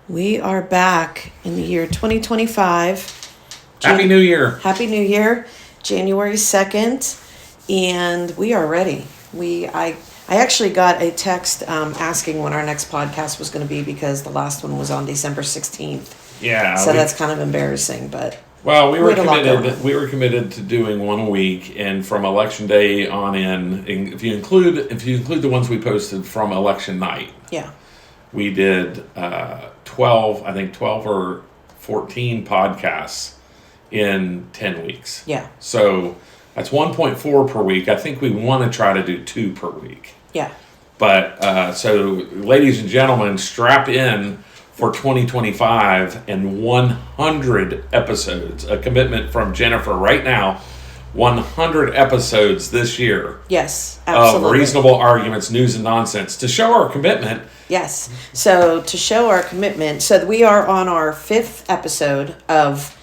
We are back in the year 2025. Happy New Year. Happy New Year, January 2nd, and we are ready. I actually got a text asking when our next podcast was going to be because the last one was on December 16th. Yeah. So that's kind of embarrassing, but well, we were committed to doing one a week, and from election day on in, if you include the ones we posted from election night. Yeah. We did 12 or 14 podcasts in 10 weeks. Yeah. So that's 1.4 per week. I think we want to try to do 2 per week. Yeah. But so, ladies and gentlemen, strap in for 2025 and 100 episodes. A commitment from Jennifer right now. 100 episodes this year. Yes, absolutely. Of Reasonable Arguments, News and Nonsense. To show our commitment. Yes. So to show our commitment, so we are on our 5th episode of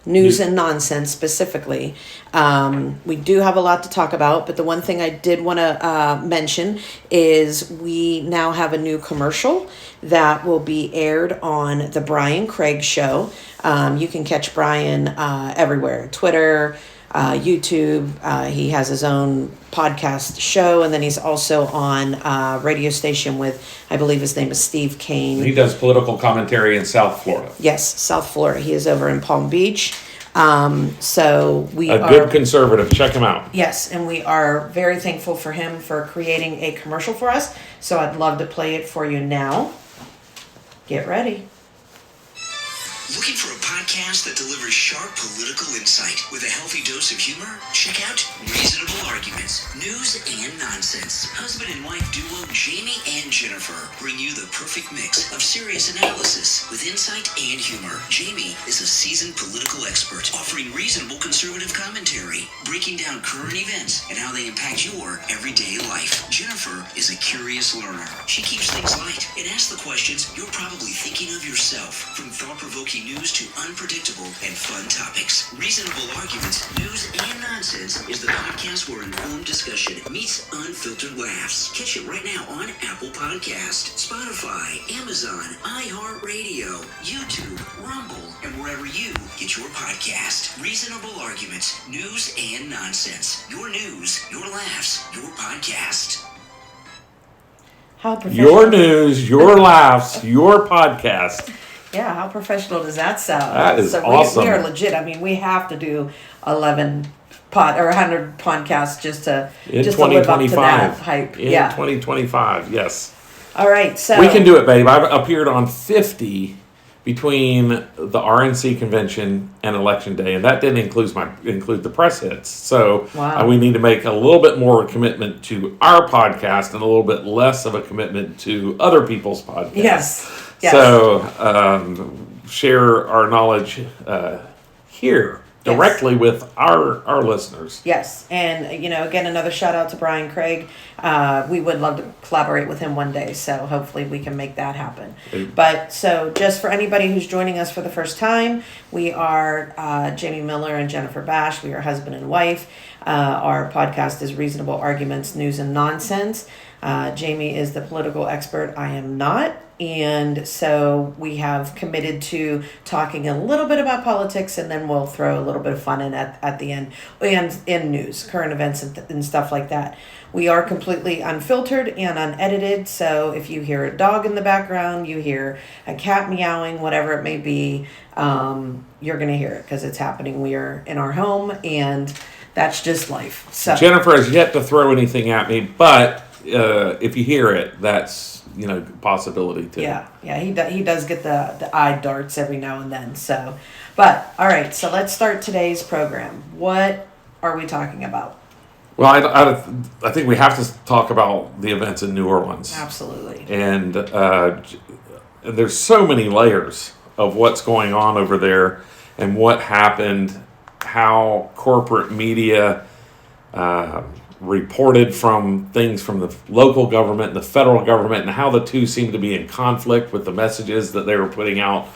News and Nonsense specifically. We do have a lot to talk about, but the one thing I did want to mention is we now have a new commercial that will be aired on the Brian Craig Show. You can catch Brian everywhere, Twitter, YouTube. He has his own podcast show, and then he's also on a radio station with, I believe his name is Steve Kane. He does political commentary in South Florida. Yes, South Florida. He is over in Palm Beach. So we are a good conservative. Check him out. Yes, and we are very thankful for him for creating a commercial for us. So I'd love to play it for you now. Get ready. Looking for a podcast that delivers sharp political insight with a healthy dose of humor? Check out Reasonable Arguments, News and Nonsense. Husband and wife duo Jamie and Jennifer bring you the perfect mix of serious analysis with insight and humor. Jamie is a seasoned political expert offering reasonable conservative commentary, breaking down current events and how they impact your everyday life. Jennifer is a curious learner. She keeps things light and asks the questions you're probably thinking of yourself, from thought-provoking news to unpredictable and fun topics. Reasonable Arguments, News and Nonsense is the podcast where informed discussion meets unfiltered laughs. Catch it right now on Apple Podcast, Spotify, Amazon, iHeartRadio, YouTube, Rumble, and wherever you get your podcast. Reasonable Arguments, News and Nonsense. Your news, your laughs, your podcast. How professional. Your news, your laughs, your podcast. Yeah, how professional does that sound? That is awesome. We are legit. I mean, we have to do 100 podcasts just to live up to that hype. In 2025, yes. All right, so we can do it, babe. I've appeared on 50 between the RNC convention and election day, and that didn't include the press hits. So wow. We need to make a little bit more commitment to our podcast and a little bit less of a commitment to other people's podcasts. Yes. So share our knowledge here directly with our listeners. Yes, and again, another shout out to Brian Craig. We would love to collaborate with him one day, so hopefully we can make that happen. But so just for anybody who's joining us for the first time, we are Jamie Miller and Jennifer Bash. We are husband and wife. Our podcast is Reasonable Arguments, News and Nonsense. Jamie is the political expert. I am not. And so we have committed to talking a little bit about politics, and then we'll throw a little bit of fun in at the end, and in news, current events, and stuff like that. We are completely unfiltered and unedited, so if you hear a dog in the background, you hear a cat meowing, whatever it may be, you're going to hear it because it's happening. We are in our home, and that's just life. So Jennifer has yet to throw anything at me, but if you hear it, that's possibility too. Yeah, he does get the eye darts every now and then. So, but all right, so let's start today's program. What are we talking about? Well, I think we have to talk about the events in New Orleans. Absolutely. And there's so many layers of what's going on over there and what happened, how corporate media reported from things from the local government and the federal government, and how the two seem to be in conflict with the messages that they were putting out.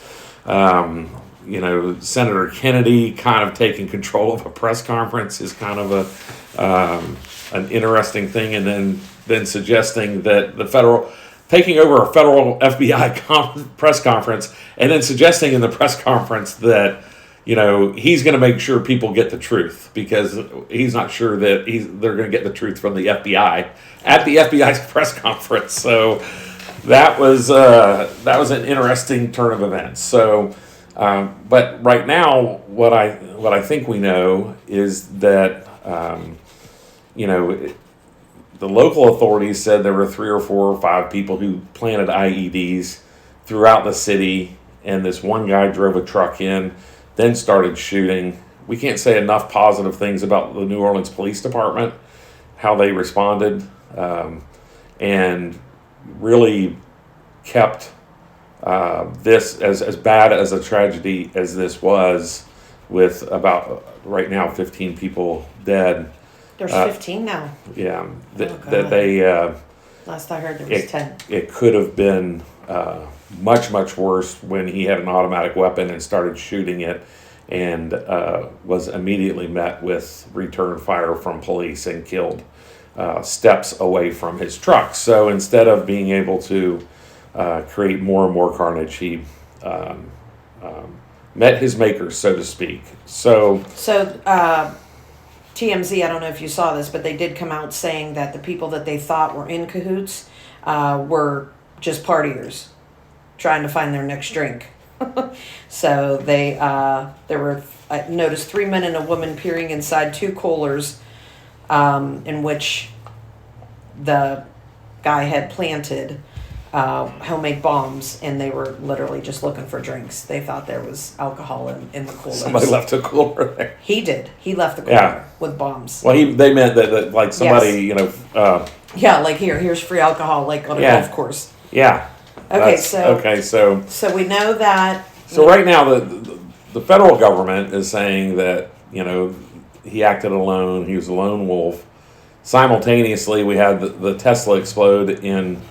Senator Kennedy kind of taking control of a press conference is kind of an interesting thing, and then suggesting that the federal taking over a federal FBI press conference and then suggesting in the press conference that, he's going to make sure people get the truth because he's not sure that they're going to get the truth from the FBI at the FBI's press conference. So that was an interesting turn of events. So, but right now, what I think we know is that, the local authorities said there were 3 or 4 or 5 people who planted IEDs throughout the city, and this one guy drove a truck in, then started shooting. We can't say enough positive things about the New Orleans Police Department, how they responded, and really kept this as bad as a tragedy as this was, with about right now 15 people dead. There's 15 now. Yeah, that they. Last I heard, there was 10. It could have been much, much worse when he had an automatic weapon and started shooting it, and was immediately met with return fire from police and killed steps away from his truck. So instead of being able to create more and more carnage, he met his makers, so to speak. So TMZ, I don't know if you saw this, but they did come out saying that the people that they thought were in cahoots were just partiers trying to find their next drink. So there were, I noticed 3 men and a woman peering inside 2 coolers in which the guy had planted homemade bombs, and they were literally just looking for drinks. They thought there was alcohol in the coolers. Somebody left a cooler there. He did. He left the cooler with bombs. Well, they meant that like somebody, yes. Like here's free alcohol, like on a golf course. Yeah. Okay, so we know that. So right now, the federal government is saying that he acted alone. He was a lone wolf. Simultaneously, we had the Tesla explode in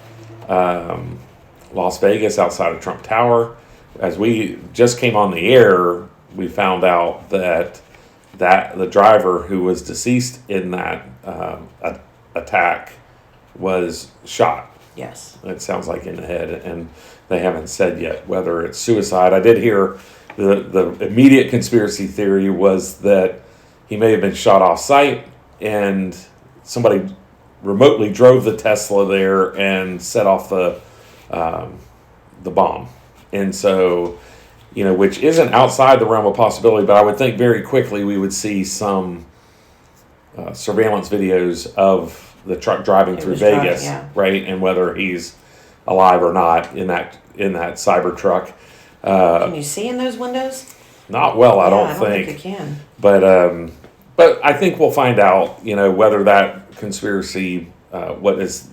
Las Vegas outside of Trump Tower. As we just came on the air, we found out that the driver who was deceased in that attack was shot. Yes. It sounds like in the head, and they haven't said yet whether it's suicide. I did hear the immediate conspiracy theory was that he may have been shot off site and somebody remotely drove the Tesla there and set off the bomb. And so, which isn't outside the realm of possibility, but I would think very quickly we would see some surveillance videos of the truck driving through Vegas, right? And whether he's alive or not in that cyber truck. Can you see in those windows? Not well, I don't think you can. But I think we'll find out, whether that conspiracy, what is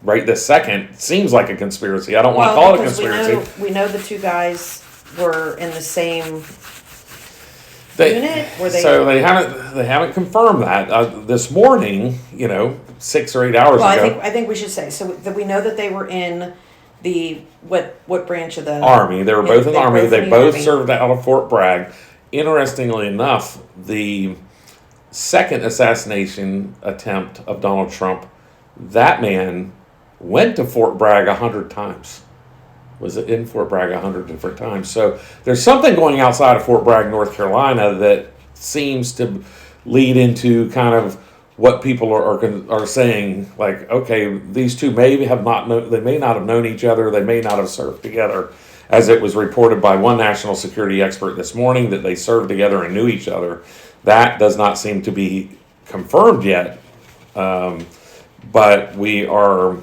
right this second, seems like a conspiracy. I don't want to call it a conspiracy. We know the 2 guys were in the same unit. So they haven't confirmed that this morning. 6 or 8 hours ago. I think we should say so that we know that they were in the what branch of the Army. They were both in the Army. They both Army. served out of Fort Bragg. Interestingly enough, the second assassination attempt of Donald Trump, that man went to Fort Bragg 100 times. Was it in Fort Bragg 100 different times? So there's something going outside of Fort Bragg, North Carolina, that seems to lead into kind of what people are saying, like, okay, these two may not have known each other, they may not have served together, as it was reported by one national security expert this morning that they served together and knew each other. That does not seem to be confirmed yet, but we are.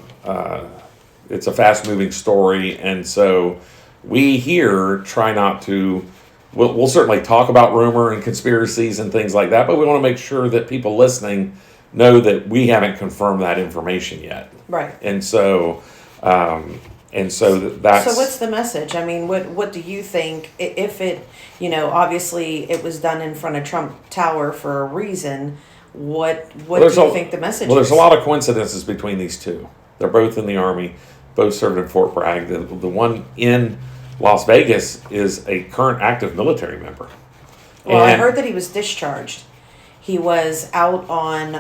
It's a fast-moving story, and so we here try not to. We'll certainly talk about rumor and conspiracies and things like that, but we want to make sure that people listening know that we haven't confirmed that information yet. Right. And so that's. So what's the message? I mean, what do you think? If it, obviously it was done in front of Trump Tower for a reason. What do you think the message is? Well, there's a lot of coincidences between these two. They're both in the Army, both served in Fort Bragg. The one in Las Vegas is a current active military member. Well, I heard that he was discharged. He was out on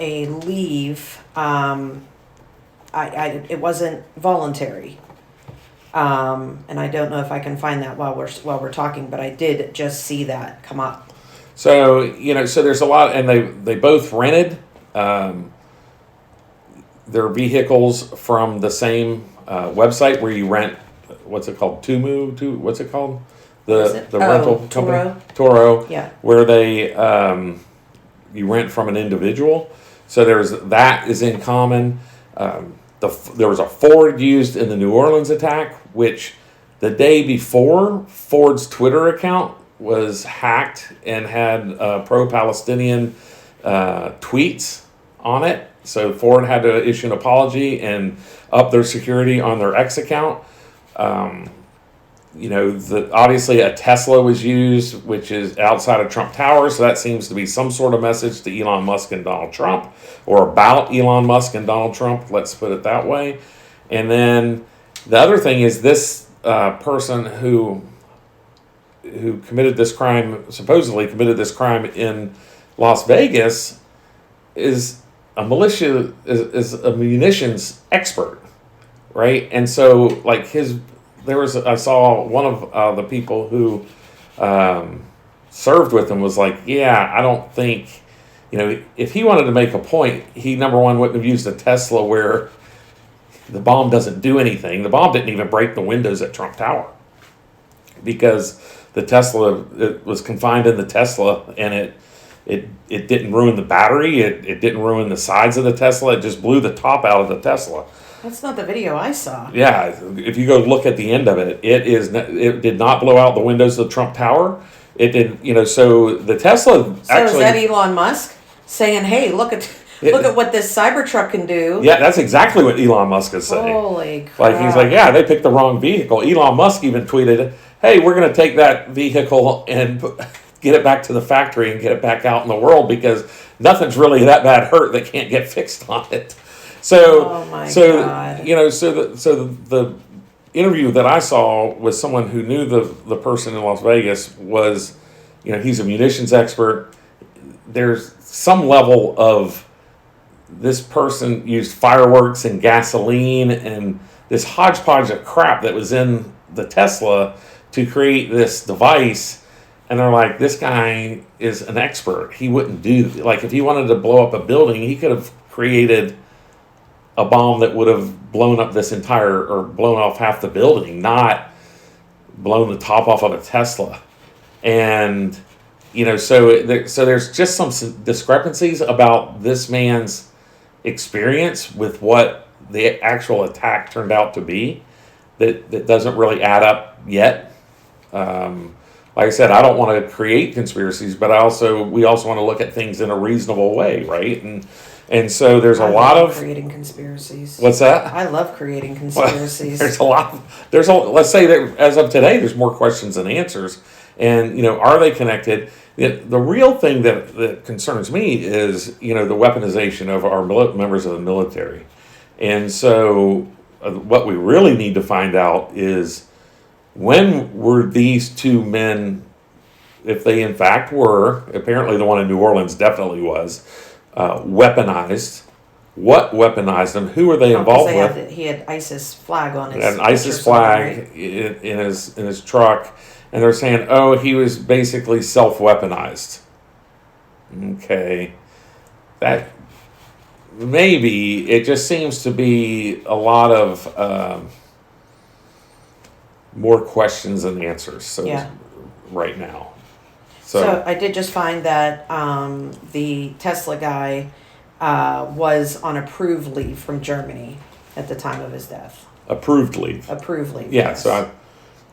a leave it wasn't voluntary. And I don't know if I can find that while we're talking, but I did just see that come up. So so there's a lot, and they both rented their vehicles from the same website where you rent. What's it called? What's it called? The rental company. Toro. Yeah. Where they you rent from an individual. So that is in common. There was a Ford used in the New Orleans attack, which the day before, Ford's Twitter account was hacked and had pro-Palestinian tweets on it. So Ford had to issue an apology and up their security on their X account. Obviously a Tesla was used, which is outside of Trump Tower, so that seems to be some sort of message to Elon Musk and Donald Trump, or about Elon Musk and Donald Trump, let's put it that way. And then the other thing is this person who committed this crime, supposedly committed this crime in Las Vegas, is a munitions expert, right? And so like I saw one of the people who served with him was like, yeah, I don't think, if he wanted to make a point, he, number one, wouldn't have used a Tesla where the bomb doesn't do anything. The bomb didn't even break the windows at Trump Tower because the Tesla, it was confined in the Tesla, and it didn't ruin the battery. It didn't ruin the sides of the Tesla. It just blew the top out of the Tesla. That's not the video I saw. Yeah, if you go look at the end of it, it did not blow out the windows of the Trump Tower. It did, so the Tesla So actually. is that Elon Musk saying, "Hey, look at what this Cybertruck can do"? Yeah, that's exactly what Elon Musk is saying. Holy crap! Like he's like, yeah, they picked the wrong vehicle. Elon Musk even tweeted, "Hey, we're going to take that vehicle and get it back to the factory and get it back out in the world because nothing's really that bad hurt that can't get fixed on it." So, God. So the interview that I saw with someone who knew the person in Las Vegas was, he's a munitions expert. There's some level of this person used fireworks and gasoline and this hodgepodge of crap that was in the Tesla to create this device. And they're like, this guy is an expert. He wouldn't do, like, if he wanted to blow up a building, he could have created a bomb that would have blown up or blown off half the building, not blown the top off of a Tesla. And, so there's just some discrepancies about this man's experience with what the actual attack turned out to be that doesn't really add up yet. Like I said, I don't want to create conspiracies, but we also want to look at things in a reasonable way, right? And so there's a lot of creating conspiracies. What's that? I love creating conspiracies. Let's say that as of today, there's more questions than answers. And, are they connected? The real thing that concerns me is, the weaponization of our members of the military. And so what we really need to find out is, when were these two men, if they in fact were, apparently the one in New Orleans definitely was, weaponized? What weaponized them? Who were they involved with? He had ISIS flag on his. He had an ISIS flag, right? in his truck, and they're saying, oh, he was basically self-weaponized. Okay, that maybe it just seems to be a lot of more questions than answers. So yeah. Right now. So I did just find that the Tesla guy was on approved leave from Germany at the time of his death. Approved leave. Approved leave. Yeah.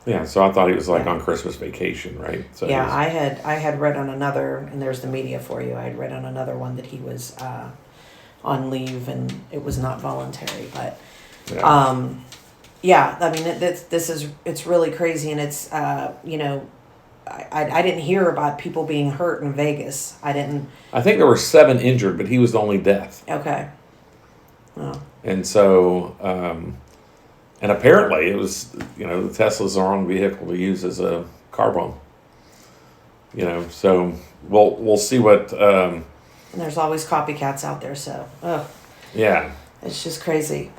Yes. So I thought he was on Christmas vacation, right? So yeah, I had read on another, and there's the media for you. I had read on another one that he was on leave and it was not voluntary, but. Yeah. Yeah, I mean, it's really crazy, and it's, I didn't hear about people being hurt in Vegas. I think there were 7 injured, but he was the only death. Okay. Oh. And so, and apparently it was, the Tesla's the wrong vehicle to use as a car bomb. So we'll see what. And there's always copycats out there, so. Ugh. Yeah. It's just crazy.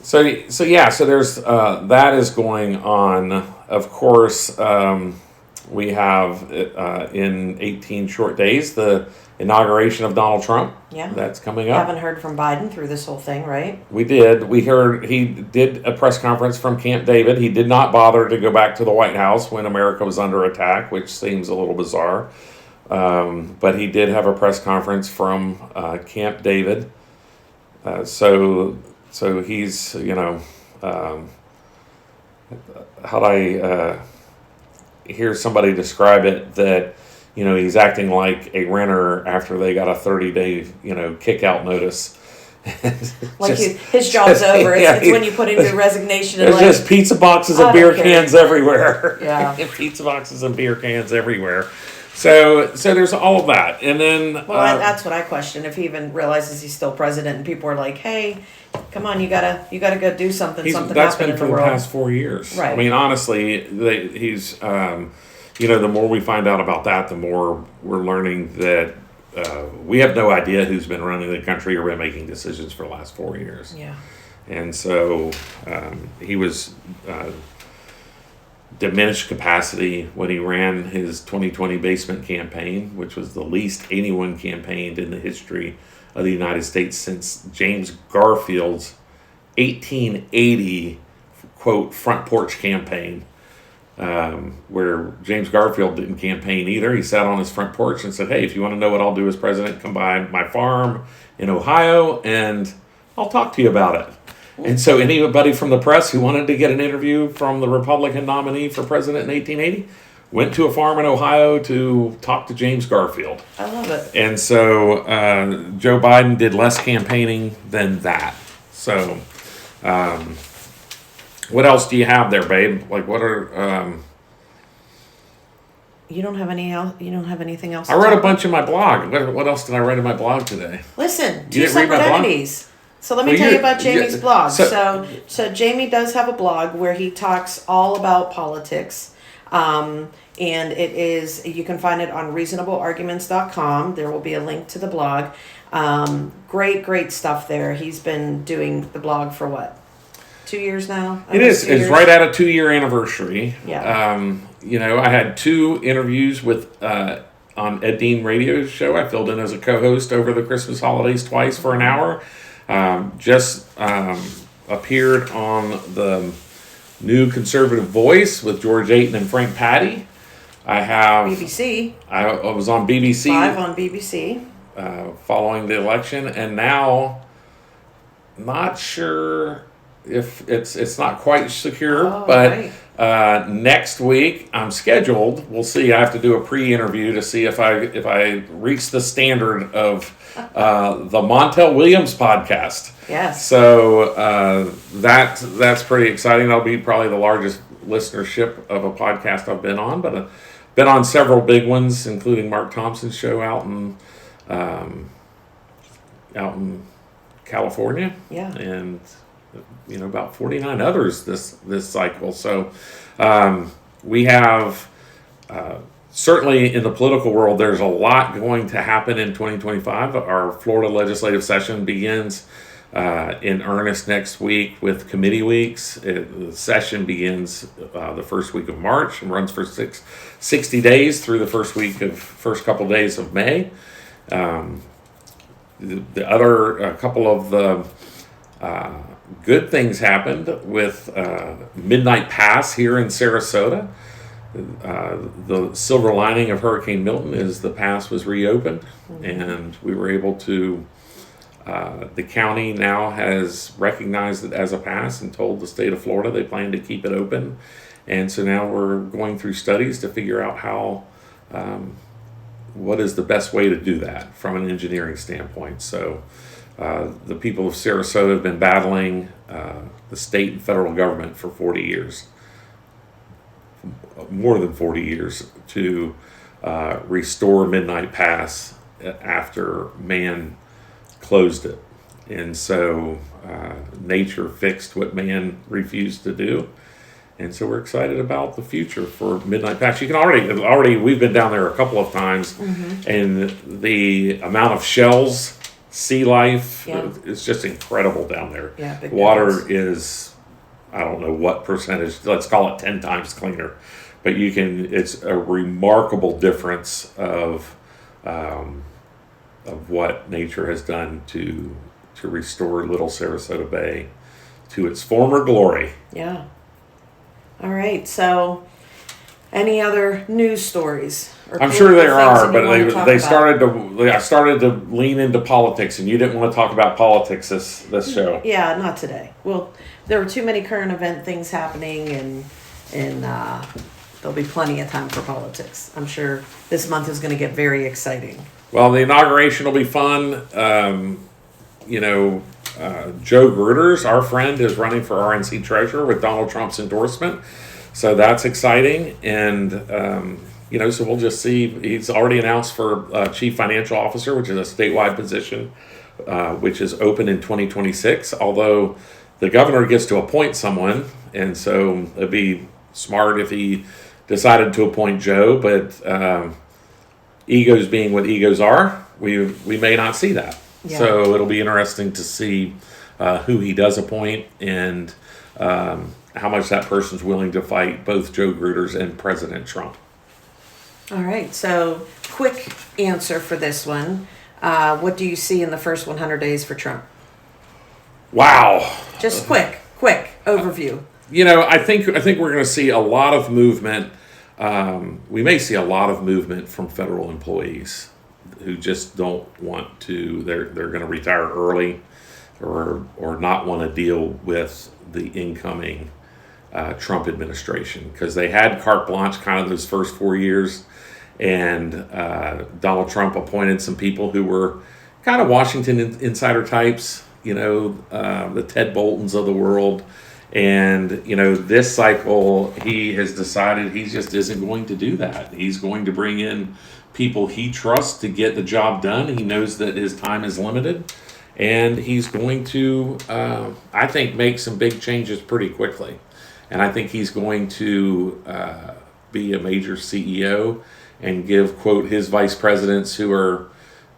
So there's that is going on. Of course, we have in 18 short days the inauguration of Donald Trump. Yeah. That's coming up. Haven't heard from Biden through this whole thing, right? We did. We heard he did a press conference from Camp David. He did not bother to go back to the White House when America was under attack, which seems a little bizarre. But he did have a press conference from Camp David. So he's, how'd I hear somebody describe it that, he's acting like a renter after they got a 30-day, kick-out notice. Like his job's over. It's when you put in your resignation. And there's just pizza boxes and beer cans everywhere. Yeah. Pizza boxes and beer cans everywhere. So there's all of that. And then... that's what I question, if he even realizes he's still president and people are like, hey, come on, you gotta go do something. Something that's happened been for in the the world. past 4 years. Right. I mean, honestly, he's... the more we find out about that, the more we're learning that we have no idea who's been running the country or been making decisions for the last 4 years. Yeah. And so he was diminished capacity when he ran his 2020 basement campaign, which was the least anyone campaigned in the history of the United States since James Garfield's 1880, quote, front porch campaign. Where James Garfield didn't campaign either. He sat on his front porch and said, hey, if you want to know what I'll do as president, come by my farm in Ohio and I'll talk to you about it. And so anybody from the press who wanted to get an interview from the Republican nominee for president in 1880 went to a farm in Ohio to talk to James Garfield. I love it. And so Joe Biden did less campaigning than that. So what else do you have there, babe? Like, what are... You don't have anything else? I wrote a bunch in my blog. What else did I write in my blog today? Listen, You two didn't read my separate blog? entities. So let me tell you about Jamie's blog. so- So Jamie does have a blog where he talks all about politics. And it is, you can find it on reasonablearguments.com. There will be a link to the blog. Great stuff there. He's been doing the blog for what? 2 years now? It is. It's right at a 2-year anniversary. Yeah. I had 2 interviews with on Ed Dean Radio show. I filled in as a co-host over the Christmas holidays twice for an hour. Just appeared on the New Conservative Voice with George Ayton and Frank Patty. I have BBC. I was on BBC. Live on BBC. Following the election, and now not sure if it's not quite secure, but right. Next week I'm scheduled. We'll see. I have to do a pre-interview to see if I reach the standard of the Montel Williams podcast. Yes. So that's pretty exciting. That'll be probably the largest listenership of a podcast I've been on, but been on several big ones, including Mark Thompson's show out in California. Yeah. And about 49 others this cycle. So we have certainly in the political world, there's a lot going to happen in 2025. Our Florida legislative session begins in earnest next week with committee weeks. The session begins the first week of March and runs for 60 days through the first couple days of May. The other couple of the good things happened with Midnight Pass here in Sarasota. The silver lining of Hurricane Milton is the pass was reopened, and we were able to, the county now has recognized it as a pass and told the state of Florida they plan to keep it open. And so now we're going through studies to figure out how, what is the best way to do that from an engineering standpoint. So the people of Sarasota have been battling the state and federal government for 40 years, more than 40 years, to restore Midnight Pass after man closed it. And so nature fixed what man refused to do. And so we're excited about the future for Midnight Pass. You can already we've been down there a couple of times, and the amount of shells sea life. Yeah. It's just incredible down there. Yeah, big Water difference. is, I don't know what percentage, let's call it 10 times cleaner. But it's a remarkable difference of what nature has done to restore Little Sarasota Bay to its former glory. Yeah. All right. So, any other news stories? Or I'm sure there political things are, that but you wanna talk they about? started to lean into politics, and you didn't want to talk about politics this show. Yeah, not today. Well, there were too many current event things happening, and there'll be plenty of time for politics. I'm sure this month is going to get very exciting. Well, the inauguration will be fun. Joe Gruters, our friend, is running for RNC treasurer with Donald Trump's endorsement. So that's exciting. And, so we'll just see. He's already announced for chief financial officer, which is a statewide position, which is open in 2026. Although the governor gets to appoint someone. And so it'd be smart if he decided to appoint Joe. But egos being what egos are, we may not see that. Yeah. So it'll be interesting to see who he does appoint and how much that person's willing to fight both Joe Gruters and President Trump. All right. So, quick answer for this one. What do you see in the first 100 days for Trump? Wow. Just quick overview. I think we're going to see a lot of movement. We may see a lot of movement from federal employees who just don't want to. They're going to retire early, or not want to deal with the incoming Trump administration, because they had carte blanche kind of those first 4 years, and Donald Trump appointed some people who were kind of Washington insider types. The Ted Boltons of the world. And, this cycle, he has decided he just isn't going to do that. He's going to bring in people he trusts to get the job done. He knows that his time is limited. And he's going to, I think, make some big changes pretty quickly. And I think he's going to be a major CEO and give, quote, his vice presidents, who are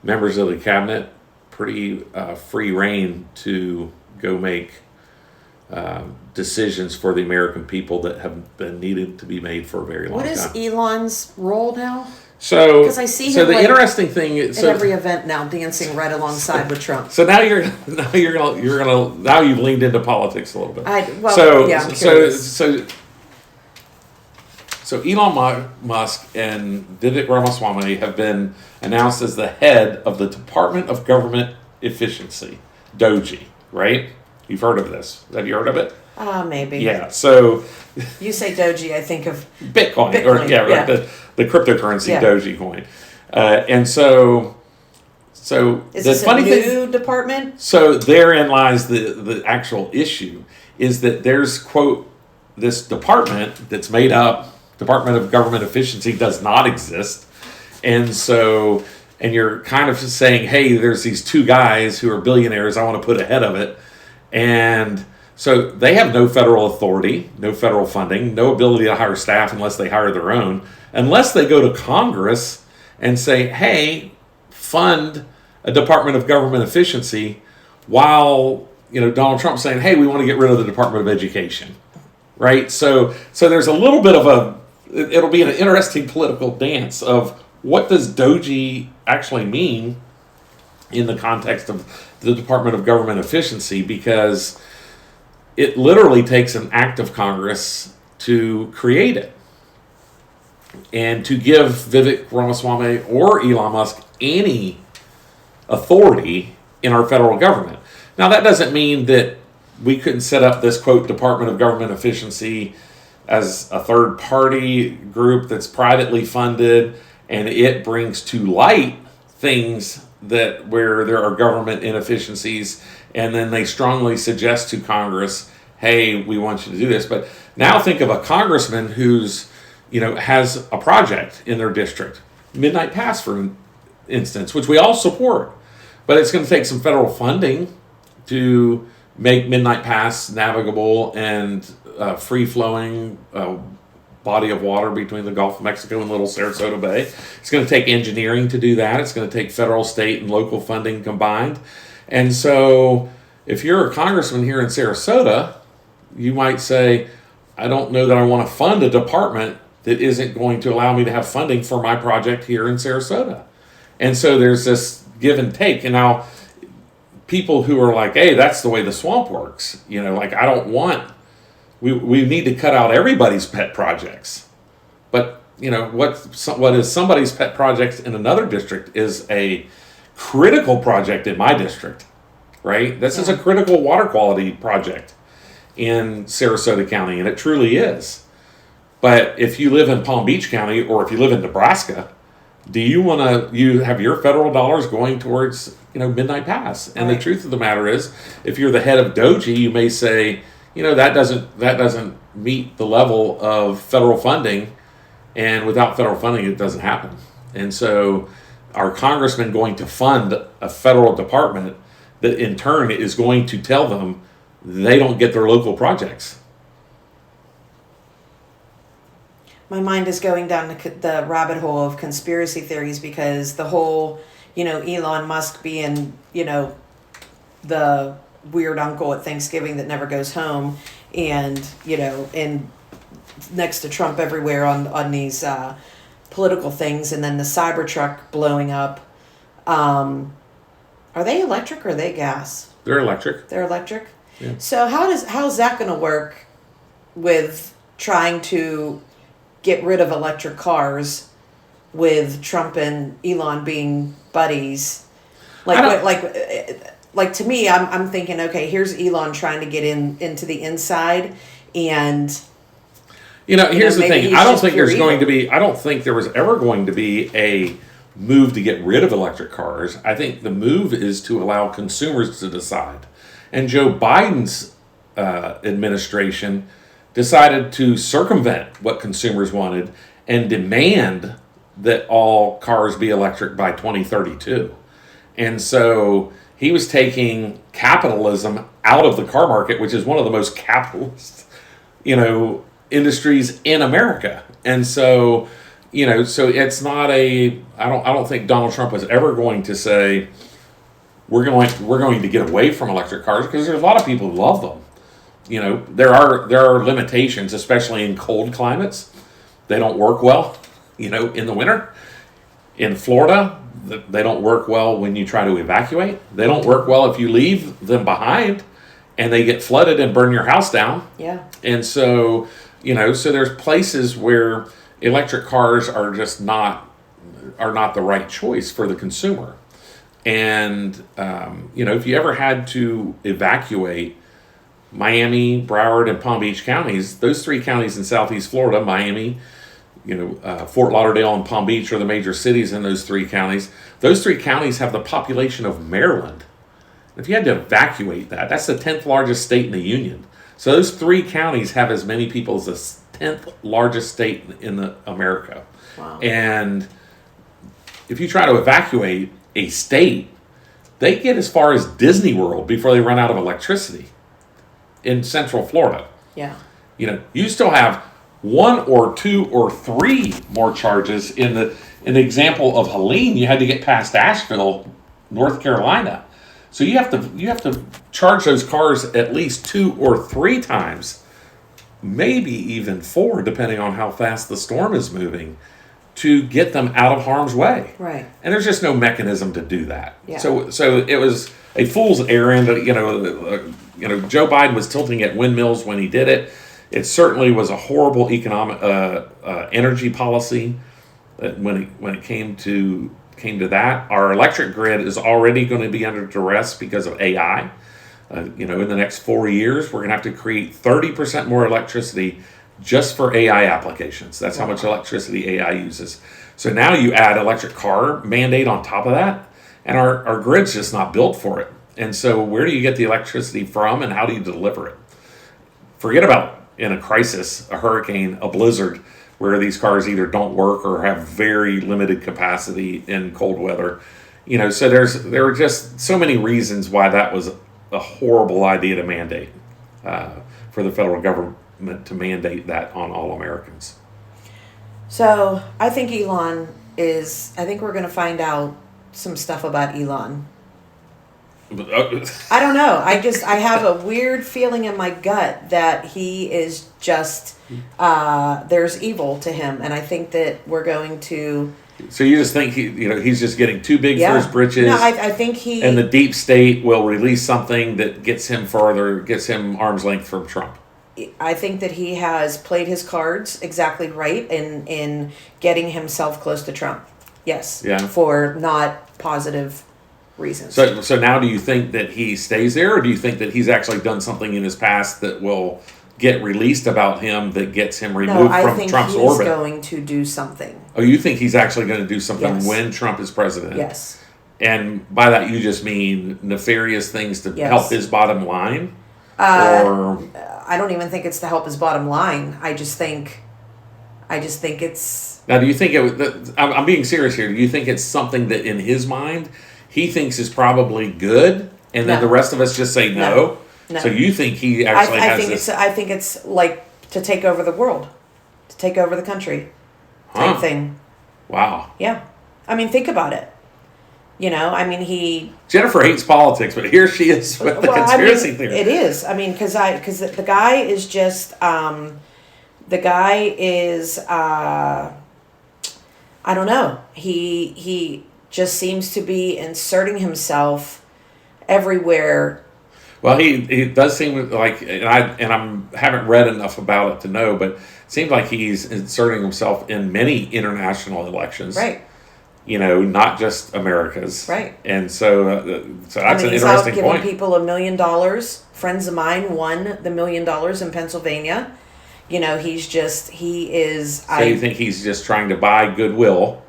members of the cabinet, pretty free rein to go make decisions for the American people that have been needed to be made for a very long time. What is Elon's role now? So, Because I see so him the interesting thing at every event now, dancing right alongside with Trump. So now you're gonna you've leaned into politics a little bit. I'm curious. So Elon Musk and Vivek Ramaswamy have been announced as the head of the Department of Government Efficiency, DOGE, right? You've heard of this. Have you heard of it? Maybe. Yeah. So You say Doji, I think of Bitcoin. Yeah. The cryptocurrency Yeah. Dogecoin. And so is the this funny a thing, new department? so therein lies the actual issue, is that there's, quote, this department that's made up, Department of Government Efficiency, does not exist. And so, and you're kind of saying, hey, there's these two guys who are billionaires I want to put ahead of it. And so they have no federal authority, no federal funding, no ability to hire staff unless they hire their own, unless they go to Congress and say, hey, fund a Department of Government Efficiency, while Donald Trump's saying, hey, we want to get rid of the Department of Education, right? So there's a little bit of it'll be an interesting political dance of what does Doji actually mean in the context of the Department of Government Efficiency, because it literally takes an act of Congress to create it. And to give Vivek Ramaswamy or Elon Musk any authority in our federal government. Now, that doesn't mean that we couldn't set up this, quote, Department of Government Efficiency as a third-party group that's privately funded, and it brings to light things that where there are government inefficiencies, and then they strongly suggest to Congress, hey, we want you to do this. But now think of a congressman who's, has a project in their district, Midnight Pass, for instance, which we all support, but it's going to take some federal funding to make Midnight Pass navigable and free-flowing, body of water between the Gulf of Mexico and Little Sarasota Bay. It's going to take engineering to do that. It's going to take federal, state, and local funding combined. And so if you're a congressman here in Sarasota, you might say, I don't know that I want to fund a department that isn't going to allow me to have funding for my project here in Sarasota. And so there's this give and take. And now people who are like, hey, that's the way the swamp works. Like, I don't want, we need to cut out everybody's pet projects. But, what is somebody's pet project in another district is a critical project in my district, right? This is a critical water quality project in Sarasota County, and it truly is. But if you live in Palm Beach County, or if you live in Nebraska, do you want to have your federal dollars going towards Midnight Pass? And the truth of the matter is, if you're the head of Doji, you may say, that doesn't meet the level of federal funding, and without federal funding, it doesn't happen. And so, are congressmen going to fund a federal department that in turn is going to tell them they don't get their local projects? My mind is going down the rabbit hole of conspiracy theories, because the whole, Elon Musk being, the weird uncle at Thanksgiving that never goes home, and, and next to Trump everywhere on these political things, and then the Cybertruck blowing up. Are they electric or are they gas? They're electric. They're electric? Yeah. So how's that going to work with trying to get rid of electric cars with Trump and Elon being buddies? Like to me, I'm thinking, okay, here's Elon trying to get into the inside, and here's the thing. I don't think there was ever going to be a move to get rid of electric cars. I think the move is to allow consumers to decide. And Joe Biden's administration decided to circumvent what consumers wanted and demand that all cars be electric by 2032. And so he was taking capitalism out of the car market, which is one of the most capitalist, industries in America. And so, so it's not I don't think Donald Trump was ever going to say, we're going to get away from electric cars, because there's a lot of people who love them. There are limitations, especially in cold climates. They don't work well, in the winter. In Florida, they don't work well when you try to evacuate. They don't work well if you leave them behind and they get flooded and burn your house down. Yeah. And so, so there's places where electric cars are just not the right choice for the consumer. And, if you ever had to evacuate Miami, Broward, and Palm Beach counties, those three counties in Southeast Florida, Miami, Fort Lauderdale and Palm Beach are the major cities in those three counties. Those three counties have the population of Maryland. If you had to evacuate that's the 10th largest state in the union. So those three counties have as many people as the 10th largest state in America. Wow. And if you try to evacuate a state, they get as far as Disney World before they run out of electricity in Central Florida. Yeah. You still have 1 or 2 or 3 more charges. In the example of Helene, you had to get past Asheville, North Carolina. So you have to charge those cars at least 2 or 3 times, maybe even 4, depending on how fast the storm is moving, to get them out of harm's way. Right. And there's just no mechanism to do that. Yeah. So it was a fool's errand. Joe Biden was tilting at windmills when he did it. It certainly was a horrible economic energy policy when it came to that. Our electric grid is already going to be under duress because of AI. In the next 4 years, we're going to have to create 30% more electricity just for AI applications. That's how much electricity AI uses. So now you add electric car mandate on top of that, and our grid's just not built for it. And so where do you get the electricity from, and how do you deliver it? Forget about in a crisis, a hurricane, a blizzard, where these cars either don't work or have very limited capacity in cold weather. So there were just so many reasons why that was a horrible idea to mandate, for the federal government to mandate that on all Americans. So I think I think we're going to find out some stuff about Elon. I don't know. I have a weird feeling in my gut that he is just, there's evil to him. And I think that we're going to. So you just think he's just getting too big for his britches? No, I think and the deep state will release something that gets him arm's length from Trump. I think that he has played his cards exactly right in getting himself close to Trump. Yes. Yeah. For not positive reasons. So now do you think that he stays there, or do you think that he's actually done something in his past that will get released about him that gets him removed from Trump's orbit? He's going to do something. Oh, you think he's actually going to do something when Trump is president? Yes. And by that you just mean nefarious things to help his bottom line? Or I don't even think it's to help his bottom line. I just think it's. Now, do you think I'm being serious here? Do you think it's something that in his mind he thinks is probably good, and then the rest of us just say no? No. So you think he actually I think it's like to take over the world, to take over the country, type thing. Wow. Yeah, I mean, think about it. I mean, Jennifer hates politics, but here she is with the conspiracy theory. It is. I mean, because the guy is just I don't know. He just seems to be inserting himself everywhere. Well, he does seem like, and I haven't read enough about it to know, but it seems like he's inserting himself in many international elections. Right. Not just America's. Right. And so that's an interesting he's out giving point. People $1 million. Friends of mine won the $1 million in Pennsylvania. He is. So you think he's just trying to buy goodwill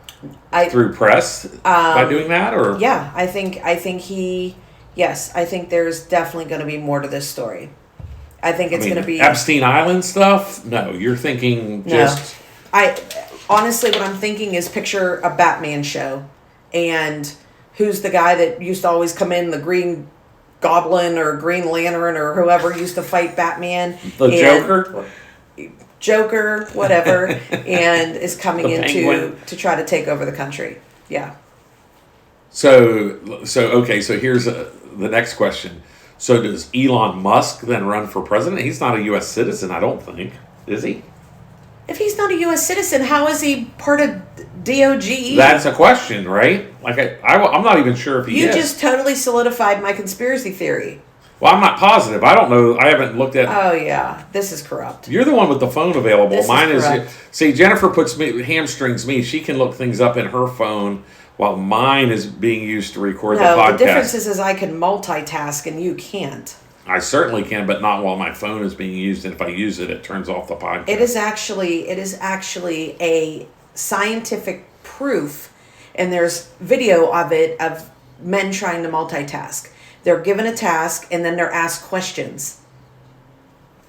through press by doing that, or? Yeah, I think he. Yes, I think there's definitely going to be more to this story. I think it's going to be Epstein Island stuff. No, you're thinking just. Honestly, what I'm thinking is picture a Batman show, and who's the guy that used to always come in, the Green Goblin or Green Lantern or whoever used to fight Batman. Joker, whatever, and is coming in to try to take over the country. Yeah. So okay, so here's the next question. So does Elon Musk then run for president? He's not a U.S. citizen, I don't think. Is he? If he's not a U.S. citizen, how is he part of DOGE? That's a question, right? Like I'm not even sure if he is. You just totally solidified my conspiracy theory. Well, I'm not positive. I don't know. I haven't looked at. Oh yeah, this is corrupt. You're the one with the phone available. Mine is corrupt. See, Jennifer hamstrings me. She can look things up in her phone while mine is being used to record the podcast. The difference is I can multitask and you can't. I certainly can, but not while my phone is being used. And if I use it, it turns off the podcast. It is actually a scientific proof, and there's video of it of men trying to multitask. They're given a task and then they're asked questions,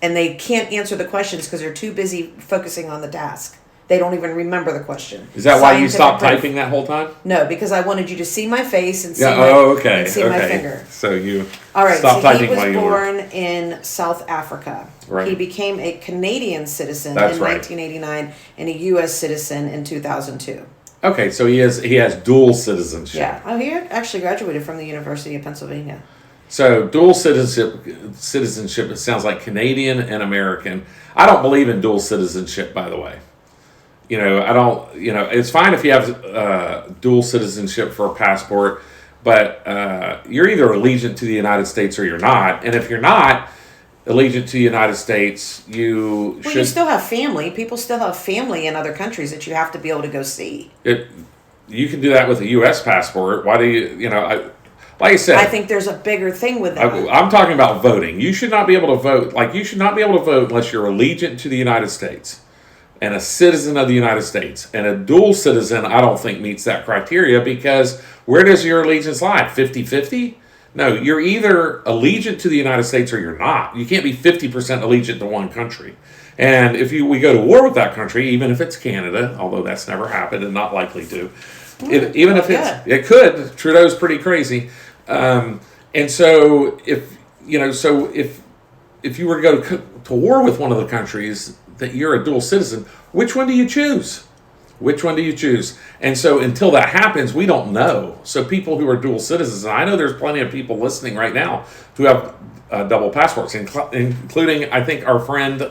and they can't answer the questions because they're too busy focusing on the task. They don't even remember the question. Is that why you stopped typing that whole time? No, because I wanted you to see my face and see my finger. So you stopped typing while you were. He was born in South Africa. Right. He became a Canadian citizen in 1989 and a U.S. citizen in 2002. Okay, so he has dual citizenship. Yeah. Oh, he actually graduated from the University of Pennsylvania. So dual citizenship, it sounds like Canadian and American. I don't believe in dual citizenship, by the way. I don't, it's fine if you have dual citizenship for a passport, but you're either allegiant to the United States or you're not. And if you're not allegiant to the United States, you still have family. People still have family in other countries that you have to be able to go see. You can do that with a U.S. passport. Why do you, like I said, I think there's a bigger thing with that. I'm talking about voting. You should not be able to vote. You should not be able to vote unless you're allegiant to the United States and a citizen of the United States. And a dual citizen, I don't think meets that criteria, because where does your allegiance lie? 50-50? No, you're either allegiant to the United States or you're not. You can't be 50% allegiant to one country. And if we go to war with that country, even if it's Canada, although that's never happened and not likely to, it could. Trudeau's pretty crazy. And so if you were to go to war with one of the countries that you're a dual citizen, which one do you choose? Which one do you choose? And so until that happens, we don't know. So people who are dual citizens, and I know there's plenty of people listening right now who have double passports, including, I think, our friend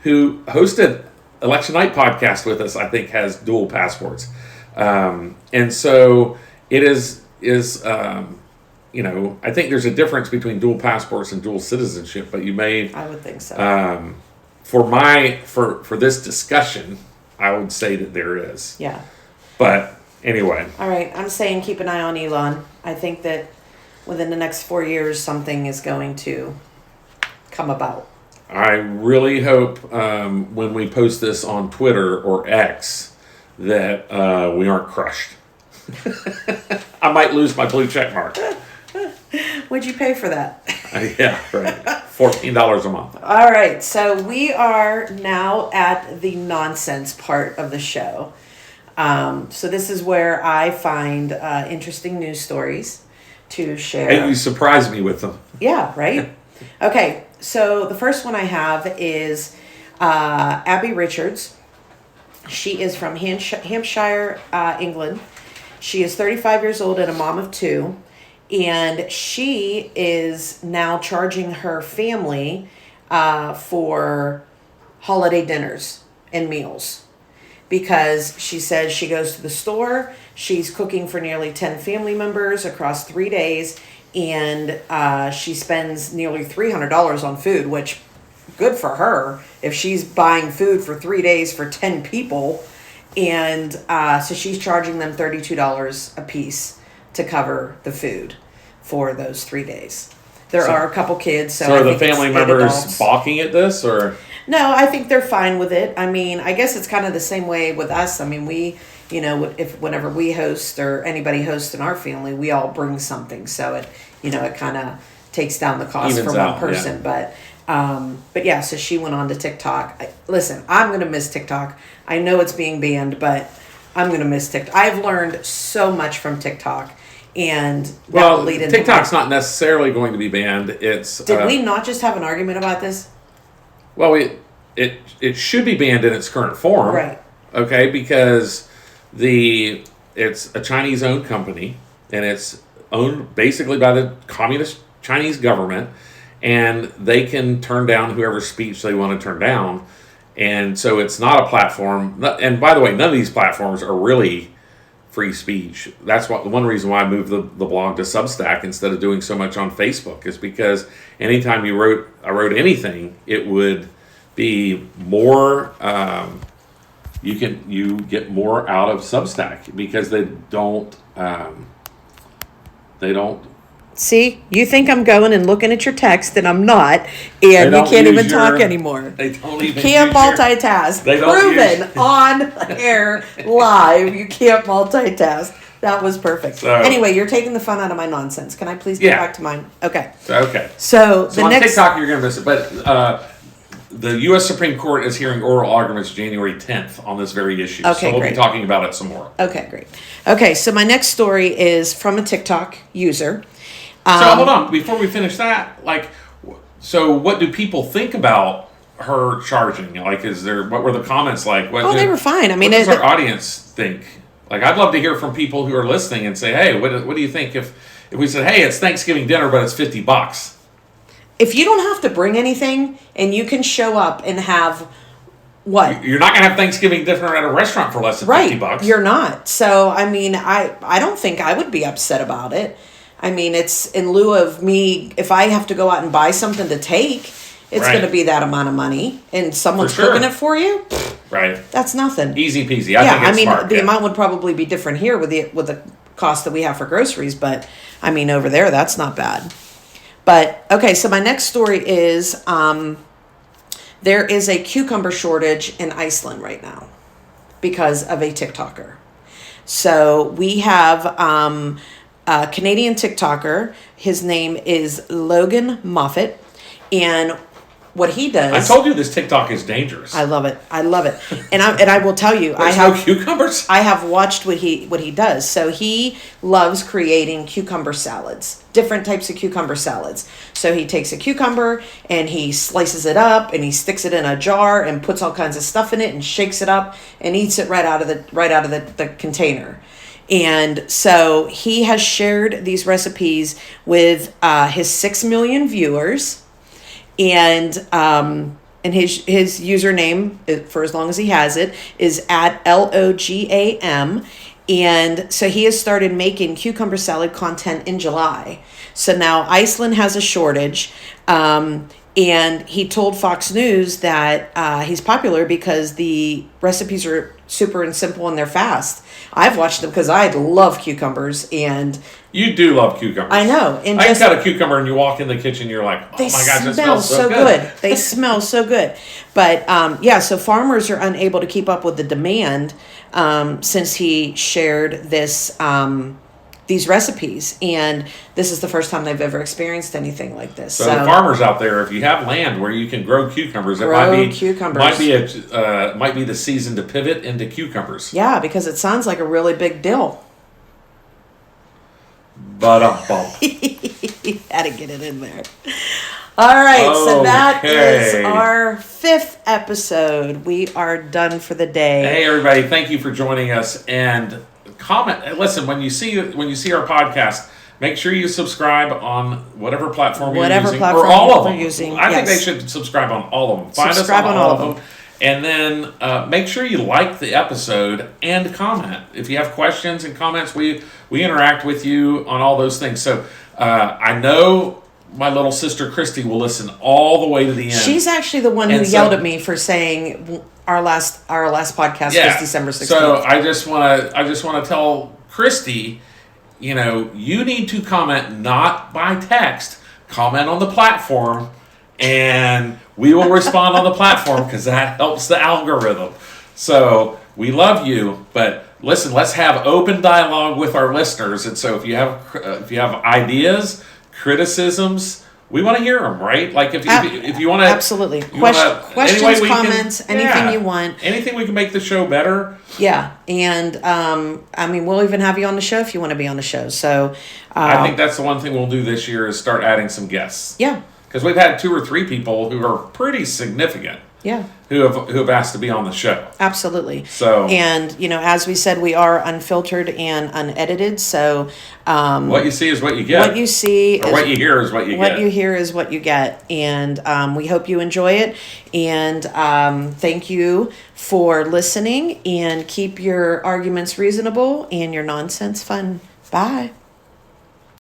who hosted Election Night podcast with us, I think, has dual passports. And so it is you know, I think there's a difference between dual passports and dual citizenship, but you may... I would think so. For this discussion, I would say that there is. Yeah. But anyway. All right. I'm saying keep an eye on Elon. I think that within the next 4 years, something is going to come about. I really hope when we post this on Twitter or X that we aren't crushed. I might lose my blue check mark. What'd you pay for that? Yeah, right. $14 a month. All right. So we are now at the nonsense part of the show. So this is where I find interesting news stories to share. And you surprised me with them. Yeah, right? Okay. So the first one I have is Abby Richards. She is from Hampshire, England. She is 35 years old and a mom of two. And she is now charging her family for holiday dinners and meals. Because she says she goes to the store, she's cooking for nearly 10 family members across 3 days, and she spends nearly $300 on food, which good for her if she's buying food for 3 days for 10 people. And so she's charging them $32 a piece to cover the food for those 3 days. There are a couple kids. So are the family members balking at this, or? No, I think they're fine with it. I mean, I guess it's kind of the same way with us. I mean, we, you know, whenever we host or anybody hosts in our family, we all bring something. So it, you know, it kind of takes down the cost for one person. Yeah. But yeah, so she went on to TikTok. Listen, I'm going to miss TikTok. I know it's being banned, but I'm going to miss TikTok. I've learned so much from TikTok. And that will lead into TikTok's not necessarily going to be banned. Did we not just have an argument about this? Well, it should be banned in its current form. Right. Okay, because it's a Chinese-owned company, and it's owned basically by the communist Chinese government, and they can turn down whoever's speech they want to turn down. And so it's not a platform. And by the way, none of these platforms are really free speech. That's one reason why I moved the blog to Substack instead of doing so much on Facebook, is because anytime I wrote anything, it would be more. You get more out of Substack because they don't. See, you think I'm going and looking at your text, and I'm not, and you can't even talk anymore. They don't even. You can't multitask. Proven on air live. You can't multitask. That was perfect. So, anyway, you're taking the fun out of my nonsense. Can I please get back to mine? Okay. Okay. So the on next TikTok, you're going to miss it, but the U.S. Supreme Court is hearing oral arguments January 10th on this very issue. Okay, so we'll great. be talking about it some more. Okay, great. Okay, so my next story is from a TikTok user. So hold on, before we finish that, so what do people think about her charging? What were the comments like? They were fine. I mean, what does our audience think? I'd love to hear from people who are listening and say, hey, what do you think if we said, hey, it's Thanksgiving dinner, but it's $50? If you don't have to bring anything and you can show up and have what? You're not going to have Thanksgiving dinner at a restaurant for less than $50. You're not. So, I mean, I don't think I would be upset about it. I mean, it's in lieu of me, if I have to go out and buy something to take, it's going to be that amount of money, and someone's cooking it for you. Right. That's nothing. Easy peasy. I think it's smart. The amount would probably be different here with the cost that we have for groceries, but I mean, over there, that's not bad. But okay, so my next story is there is a cucumber shortage in Iceland right now because of a TikToker. So we have a Canadian TikToker. His name is Logan Moffat, and what he does. I told you this TikTok is dangerous. I love it. And I will tell you, There's no cucumbers. I have watched what he does. So he loves creating cucumber salads, different types of cucumber salads. So he takes a cucumber and he slices it up and he sticks it in a jar and puts all kinds of stuff in it and shakes it up and eats it right out of the container. And so he has shared these recipes with his 6 million viewers. And his username, for as long as he has it, is at LOGAM. And so he has started making cucumber salad content in July. So now Iceland has a shortage. And he told Fox News that he's popular because the recipes are super and simple and they're fast. I've watched them because I love cucumbers, and you do love cucumbers. I know. And I cut a cucumbber and you walk in the kitchen, you're like, oh my gosh, it smells so good. They smell so good. But so farmers are unable to keep up with the demand since he shared these recipes, and this is the first time they've ever experienced anything like this. So the farmers out there, if you have land where you can grow cucumbers, might be the season to pivot into cucumbers. Yeah, because it sounds like a really big deal. But had to get it in there. All right, so that is our 5th episode. We are done for the day. Hey everybody, thank you for joining us, and comment. Listen, when you see our podcast, make sure you subscribe on whatever platform you're using, or all of them. I think they should subscribe on all of them. Find us on all of them. And then make sure you like the episode and comment. If you have questions and comments, we interact with you on all those things. So I know my little sister Christy will listen all the way to the end. She's actually the one who yelled at me for saying our last podcast was December 16th. So I just want to tell Christy, you need to comment not by text. Comment on the platform, and we will respond on the platform because that helps the algorithm. So we love you, but listen, let's have open dialogue with our listeners. And so if you have ideas, criticisms, we want to hear them, right? Like if you want to, absolutely, questions, comments, anything you want, anything we can make the show better. Yeah, and we'll even have you on the show if you want to be on the show. So I think that's the one thing we'll do this year is start adding some guests. Yeah, because we've had 2 or 3 people who are pretty significant. Yeah. Who have asked to be on the show. Absolutely. So, and as we said, we are unfiltered and unedited. So what you see is what you get. What you see or what you hear is what you get. What you hear is what you get. And we hope you enjoy it. And thank you for listening, and keep your arguments reasonable and your nonsense fun. Bye.